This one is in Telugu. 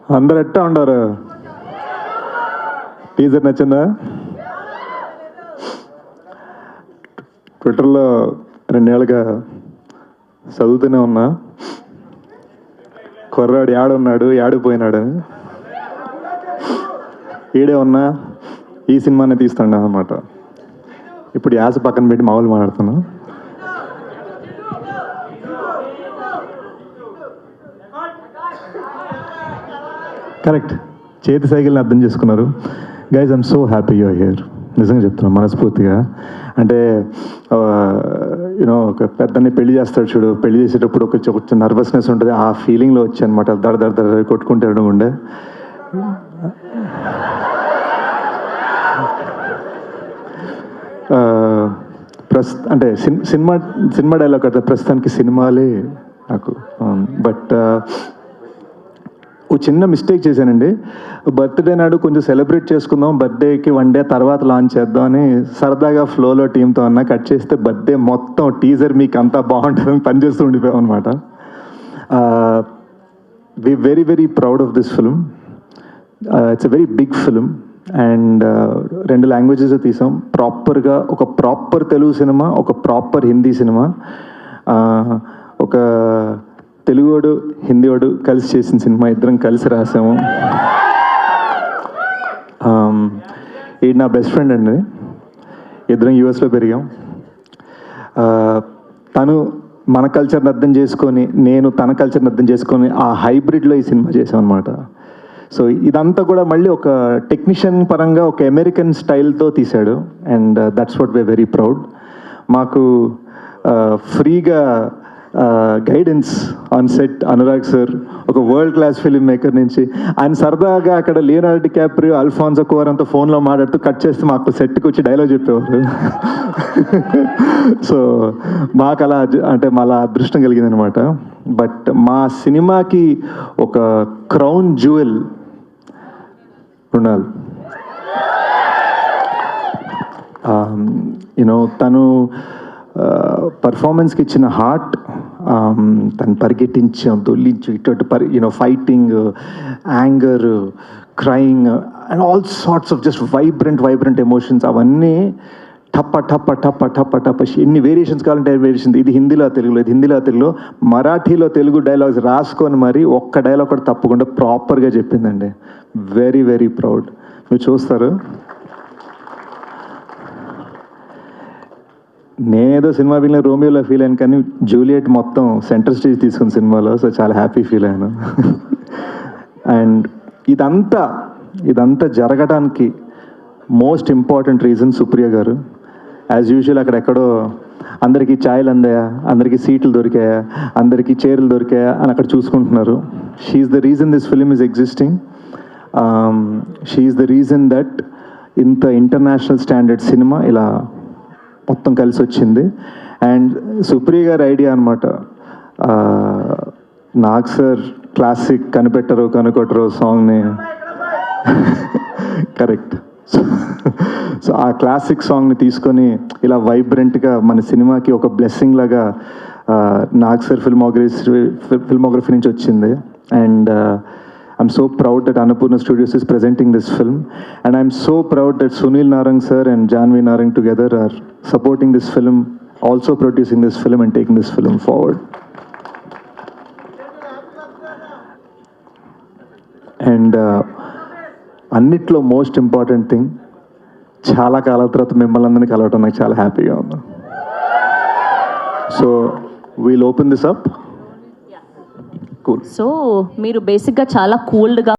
అందరు ఎట్టా ఉండారు? టీజర్ నచ్చిందా? ట్విట్టర్లో 2 ఏళ్ళుగా చదువుతూనే ఉన్నా, కుర్రాడు ఏడున్నాడు, ఏడిపోయినాడు, ఈడే ఉన్నా ఈ సినిమానే తీస్తాడు అన్నమాట. ఇప్పుడు యాస పక్కన పెట్టి మామూలు మాట్లాడుతున్నా. కరెక్ట్, చేతి సైకిల్ని అర్థం చేసుకున్నారు. Guys, I'm so happy you're here. నిజంగా చెప్తున్నాను మనస్ఫూర్తిగా. అంటే యూనో ఒక పెద్దని పెళ్లి చేస్తాడు చూడు, పెళ్లి చేసేటప్పుడు ఒక నర్వస్నెస్ ఉంటుంది, ఆ ఫీలింగ్లో వచ్చి అనమాట. దడ దడ దడ కొట్టుకుంటాడు ఉండే. అంటే సినిమా డైలాగ్ కదా, ప్రస్తుతానికి సినిమాలే నాకు. బట్ ఓ చిన్న మిస్టేక్ చేశానండి. బర్త్డే నాడు కొంచెం సెలబ్రేట్ చేసుకుందాం, బర్త్డేకి 1 డే తర్వాత లాంచ్ చేద్దాం అని సరదాగా ఫ్లోలో టీంతో అన్న కట్ చేస్తే బర్త్డే మొత్తం టీజర్ మీకు అంతా బాగుంటుందని పనిచేస్తూ ఉండిపోయాం అనమాట. We very very proud of this film. It's a very big film and 2 languages తీసాం. ప్రాపర్గా ఒక ప్రాపర్ తెలుగు సినిమా, ఒక ప్రాపర్ హిందీ సినిమా, ఒక తెలుగువాడు హిందీవాడు కలిసి చేసిన సినిమా, ఇద్దరం కలిసి రాసాము. ఈడు నా బెస్ట్ ఫ్రెండ్ అండి, ఇద్దరం యూఎస్లో పెరిగాం. తను మన కల్చర్ని అర్థం చేసుకొని, నేను తన కల్చర్ని అర్థం చేసుకొని ఆ హైబ్రిడ్లో ఈ సినిమా చేసాం అనమాట. సో ఇదంతా కూడా మళ్ళీ ఒక టెక్నీషియన్ పరంగా ఒక అమెరికన్ స్టైల్తో తీశాడు and that's what we're very proud. మాకు ఫ్రీగా guidance on set Anurag sir, ఒక వరల్డ్ క్లాస్ ఫిల్మ్ మేకర్ నుంచి. ఆయన సరదాగా అక్కడ లియోనార్డో డికాప్రియో, అల్ఫాన్సో కువారంతో ఫోన్లో మాట్లాడుతూ కట్ చేస్తే మాకు సెట్కి వచ్చి డైలాగ్ చెప్పేవారు. సో మాకు అలా అంటే అలా అదృష్టం కలిగింది అనమాట. బట్ మా సినిమాకి ఒక క్రౌన్ జ్యువెల్ మృణాల్. యూనో తను పర్ఫార్మెన్స్కి ఇచ్చిన హార్ట్, తను పరిగెట్టించాం, దొల్లించు ఇటు fighting, anger, crying and all sorts of just vibrant emotions, అవన్నీ టప్ప టప్ప టప్ప టప్ప టప్ప ఎన్ని వేరియేషన్స్ కావాలంటే వేరియేషన్. ఇది హిందీలో తెలుగులో, ఇది హిందీలో తెలుగులో, మరాఠీలో తెలుగు డైలాగ్స్ రాసుకొని మరి ఒక్క డైలాగ్ కూడా తప్పకుండా ప్రాపర్గా చెప్పిందండి. Very very proud. మీరు చూస్తారు, నేనేదో సినిమా ఫీల్ రోమియోలో ఫీల్ అయ్యాను, కానీ జూలియట్ మొత్తం సెంటర్ స్టేజ్ తీసుకున్న సినిమాలో. సో చాలా హ్యాపీ ఫీల్ అయ్యాను. అండ్ ఇదంతా జరగడానికి మోస్ట్ ఇంపార్టెంట్ రీజన్ సుప్రియ గారు. యాజ్ యూజువల్ అక్కడెక్కడో అందరికీ ఛాయలు అందాయా, అందరికీ సీట్లు దొరికాయా, అందరికీ చైర్లు దొరికాయా అని అక్కడ చూసుకుంటున్నారు. She's the reason this film is existing. She's the reason that ఇంత ఇంటర్నేషనల్ స్టాండర్డ్ సినిమా ఇలా మొత్తం కలిసి వచ్చింది. అండ్ సుప్రియ గారి ఐడియా అనమాట. నాగ్ సార్ క్లాసిక్ కనిపెట్టరు కనుకొట్టరు సాంగ్ని కరెక్ట్. సో ఆ క్లాసిక్ సాంగ్ని తీసుకొని ఇలా వైబ్రెంట్గా మన సినిమాకి ఒక బ్లెస్సింగ్ లాగా నాగ్ సార్ ఫిల్మోగ్రఫీ నుంచి వచ్చింది. And I'm so proud that Annapurna Studios is presenting this film, and I'm so proud that Sunil Narang sir and Janvi Narang together are supporting this film, also producing this film and taking this film forward. And అన్నిట్లో మోస్ట్ ఇంపార్టెంట్ థింగ్, చాలా కాలం తర్వాత మిమ్మల్ని అందరినీ కలవటం నాకు చాలా హ్యాపీగా ఉంది. So we'll open this up. So మీరు బేసిక్గా చాలా కూల్డ్గా